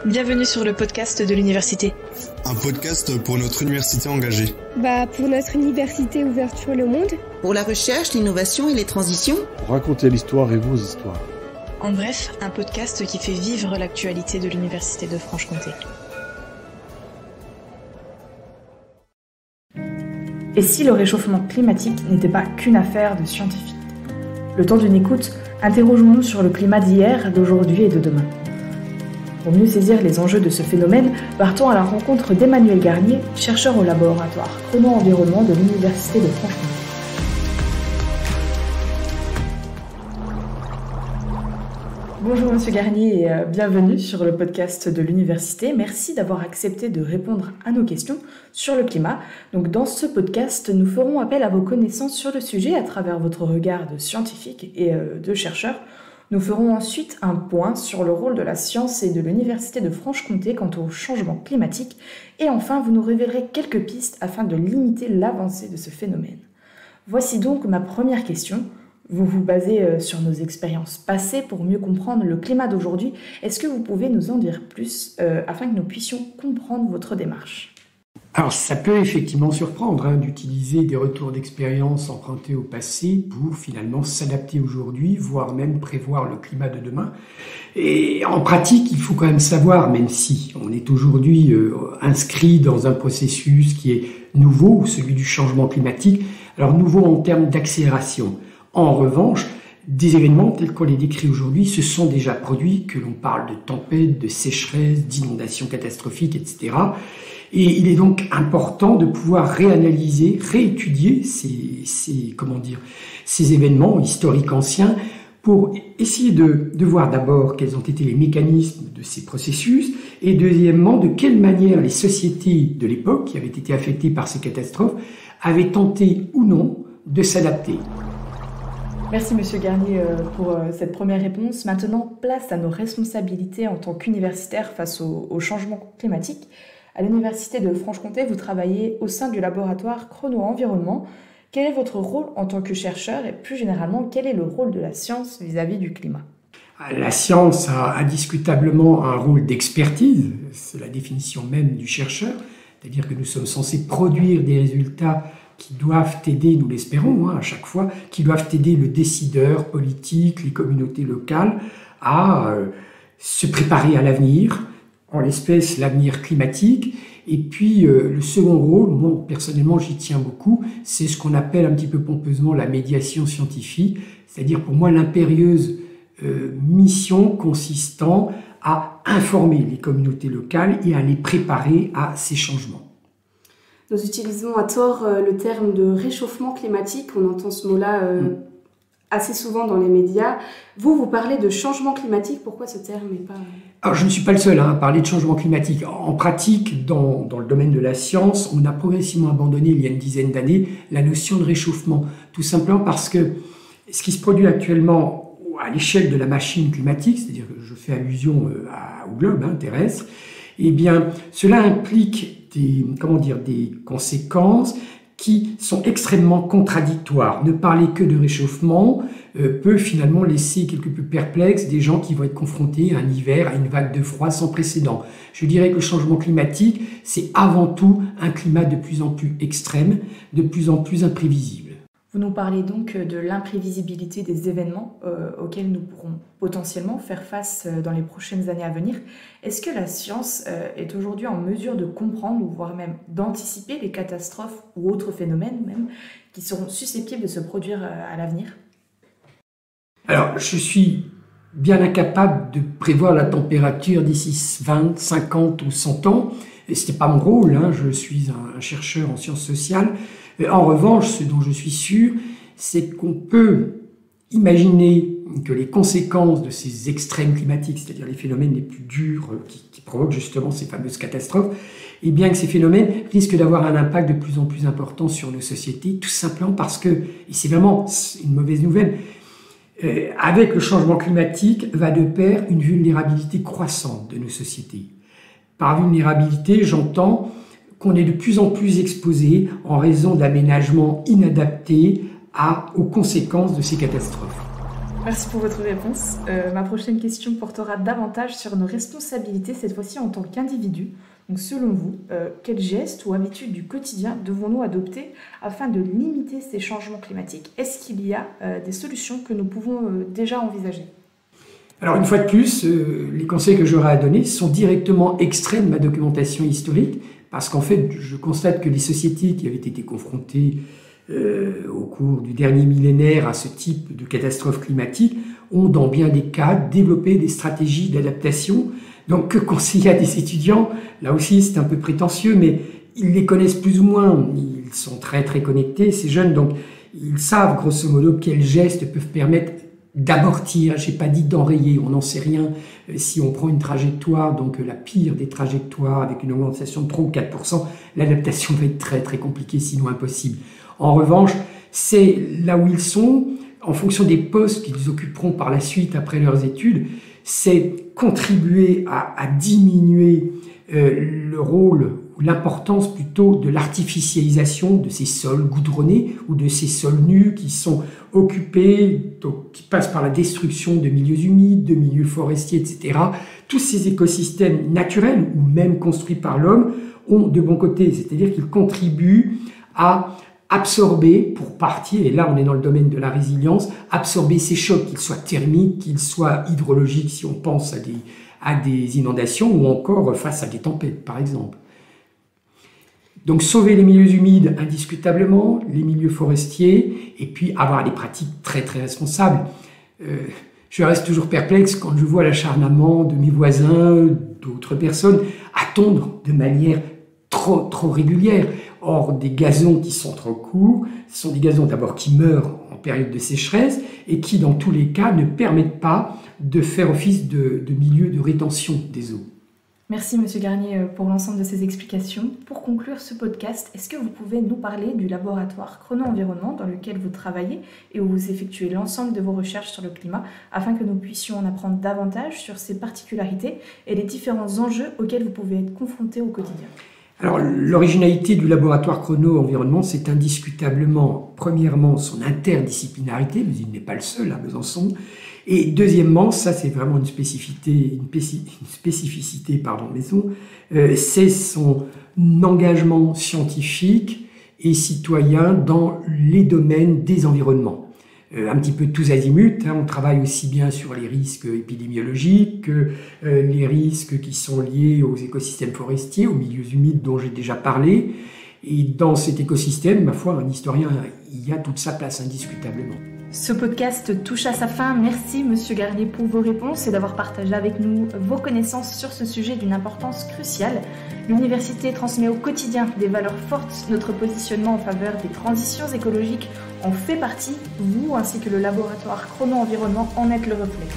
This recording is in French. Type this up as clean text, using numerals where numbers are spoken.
Bienvenue sur le podcast de l'université. Un podcast pour notre université engagée. Pour notre université ouverte sur le monde. Pour la recherche, l'innovation et les transitions. Pour raconter l'histoire et vos histoires. En bref, un podcast qui fait vivre l'actualité de l'université de Franche-Comté. Et si le réchauffement climatique n'était pas qu'une affaire de scientifiques? Le temps d'une écoute, interrogeons-nous sur le climat d'hier, d'aujourd'hui et de demain. Pour mieux saisir les enjeux de ce phénomène, partons à la rencontre d'Emmanuel Garnier, chercheur au laboratoire Chrono-Environnement de l'Université de Franche-Comté. Bonjour Monsieur Garnier et bienvenue sur le podcast de l'université. Merci d'avoir accepté de répondre à nos questions sur le climat. Donc dans ce podcast, nous ferons appel à vos connaissances sur le sujet à travers votre regard de scientifique et de chercheur. Nous ferons ensuite un point sur le rôle de la science et de l'Université de Franche-Comté quant au changement climatique. Et enfin, vous nous révélerez quelques pistes afin de limiter l'avancée de ce phénomène. Voici donc ma première question. Vous vous basez sur nos expériences passées pour mieux comprendre le climat d'aujourd'hui. Est-ce que vous pouvez nous en dire plus afin que nous puissions comprendre votre démarche ? Alors, ça peut effectivement surprendre d'utiliser des retours d'expérience empruntés au passé pour finalement s'adapter aujourd'hui, voire même prévoir le climat de demain. Et en pratique, il faut quand même savoir, même si on est aujourd'hui inscrit dans un processus qui est nouveau, celui du changement climatique, alors nouveau en termes d'accélération. En revanche, des événements tels qu'on les décrit aujourd'hui se sont déjà produits, que l'on parle de tempêtes, de sécheresses, d'inondations catastrophiques, etc. Et il est donc important de pouvoir réanalyser, réétudier ces événements historiques anciens pour essayer de voir d'abord quels ont été les mécanismes de ces processus et deuxièmement de quelle manière les sociétés de l'époque qui avaient été affectées par ces catastrophes avaient tenté ou non de s'adapter. Merci Monsieur Garnier pour cette première réponse. Maintenant, place à nos responsabilités en tant qu'universitaires face au changement climatique. À l'Université de Franche-Comté, vous travaillez au sein du laboratoire Chrono-Environnement. Quel est votre rôle en tant que chercheur et plus généralement, quel est le rôle de la science vis-à-vis du climat ? La science a indiscutablement un rôle d'expertise, c'est la définition même du chercheur, c'est-à-dire que nous sommes censés produire des résultats qui doivent aider, nous l'espérons à chaque fois, qui doivent aider le décideur politique, les communautés locales à se préparer à l'avenir, en l'espèce l'avenir climatique. Et puis le second rôle, moi personnellement j'y tiens beaucoup, c'est ce qu'on appelle un petit peu pompeusement la médiation scientifique, c'est-à-dire pour moi l'impérieuse mission consistant à informer les communautés locales et à les préparer à ces changements. Nous utilisons à tort le terme de réchauffement climatique, on entend ce mot-là assez souvent dans les médias. Vous parlez de changement climatique, pourquoi ce terme n'est pas... Alors je ne suis pas le seul à parler de changement climatique. En pratique, dans le domaine de la science, on a progressivement abandonné il y a une dizaine d'années la notion de réchauffement, tout simplement parce que ce qui se produit actuellement à l'échelle de la machine climatique, c'est-à-dire que je fais allusion au globe terrestre, eh bien cela implique des conséquences qui sont extrêmement contradictoires. Ne parler que de réchauffement peut finalement laisser quelque peu perplexes des gens qui vont être confrontés à un hiver, à une vague de froid sans précédent. Je dirais que le changement climatique, c'est avant tout un climat de plus en plus extrême, de plus en plus imprévisible. Vous nous parlez donc de l'imprévisibilité des événements auxquels nous pourrons potentiellement faire face dans les prochaines années à venir. Est-ce que la science est aujourd'hui en mesure de comprendre, ou voire même d'anticiper les catastrophes ou autres phénomènes même qui seront susceptibles de se produire à l'avenir ? Alors, je suis bien incapable de prévoir la température d'ici 20, 50 ou 100 ans. Et ce n'est pas mon rôle, je suis un chercheur en sciences sociales. En revanche, ce dont je suis sûr, c'est qu'on peut imaginer que les conséquences de ces extrêmes climatiques, c'est-à-dire les phénomènes les plus durs qui provoquent justement ces fameuses catastrophes, et bien que ces phénomènes risquent d'avoir un impact de plus en plus important sur nos sociétés, tout simplement parce que, et c'est vraiment une mauvaise nouvelle, avec le changement climatique va de pair une vulnérabilité croissante de nos sociétés. Par vulnérabilité, j'entends qu'on est de plus en plus exposé en raison d'aménagements inadaptés aux conséquences de ces catastrophes. Merci pour votre réponse. Ma prochaine question portera davantage sur nos responsabilités, cette fois-ci en tant qu'individu. Donc selon vous, quels gestes ou habitudes du quotidien devons-nous adopter afin de limiter ces changements climatiques? Est-ce qu'il y a des solutions que nous pouvons déjà envisager? Alors une fois de plus, les conseils que j'aurai à donner sont directement extraits de ma documentation historique, parce qu'en fait, je constate que les sociétés qui avaient été confrontées au cours du dernier millénaire à ce type de catastrophe climatique ont dans bien des cas développé des stratégies d'adaptation. Donc que conseiller à des étudiants? Là aussi c'est un peu prétentieux, mais ils les connaissent plus ou moins, ils sont très très connectés, ces jeunes, donc ils savent grosso modo quels gestes peuvent permettre d'amortir, j'ai pas dit d'enrayer, on n'en sait rien. Si on prend une trajectoire, donc la pire des trajectoires avec une augmentation de 3 ou 4%, l'adaptation va être très très compliquée, sinon impossible. En revanche, c'est là où ils sont, en fonction des postes qu'ils occuperont par la suite après leurs études, c'est contribuer à diminuer le rôle ou l'importance plutôt de l'artificialisation de ces sols goudronnés ou de ces sols nus qui sont occupés, donc qui passent par la destruction de milieux humides, de milieux forestiers, etc. Tous ces écosystèmes naturels ou même construits par l'homme ont de bons côtés, c'est-à-dire qu'ils contribuent à absorber pour partie, et là on est dans le domaine de la résilience, absorber ces chocs, qu'ils soient thermiques, qu'ils soient hydrologiques si on pense à des inondations ou encore face à des tempêtes par exemple. Donc sauver les milieux humides indiscutablement, les milieux forestiers, et puis avoir des pratiques très très responsables. Je reste toujours perplexe quand je vois l'acharnement de mes voisins, d'autres personnes, à tondre de manière trop régulière. Or, des gazons qui sont trop courts, ce sont des gazons d'abord qui meurent en période de sécheresse et qui, dans tous les cas, ne permettent pas de faire office de milieu de rétention des eaux. Merci Monsieur Garnier pour l'ensemble de ces explications. Pour conclure ce podcast, est-ce que vous pouvez nous parler du laboratoire Chrono-Environnement dans lequel vous travaillez et où vous effectuez l'ensemble de vos recherches sur le climat afin que nous puissions en apprendre davantage sur ses particularités et les différents enjeux auxquels vous pouvez être confrontés au quotidien? Alors, l'originalité du laboratoire Chrono-Environnement, c'est indiscutablement, premièrement, son interdisciplinarité, mais il n'est pas le seul à Besançon, et deuxièmement, ça c'est vraiment une spécificité maison, c'est son engagement scientifique et citoyen dans les domaines des environnements. Un petit peu tous azimuts, on travaille aussi bien sur les risques épidémiologiques que les risques qui sont liés aux écosystèmes forestiers, aux milieux humides dont j'ai déjà parlé. Et dans cet écosystème, ma foi, un historien y a toute sa place indiscutablement. Ce podcast touche à sa fin. Merci Monsieur Garnier pour vos réponses et d'avoir partagé avec nous vos connaissances sur ce sujet d'une importance cruciale. L'université transmet au quotidien des valeurs fortes. Notre positionnement en faveur des transitions écologiques en fait partie. Vous ainsi que le laboratoire Chrono-Environnement en êtes le reflet.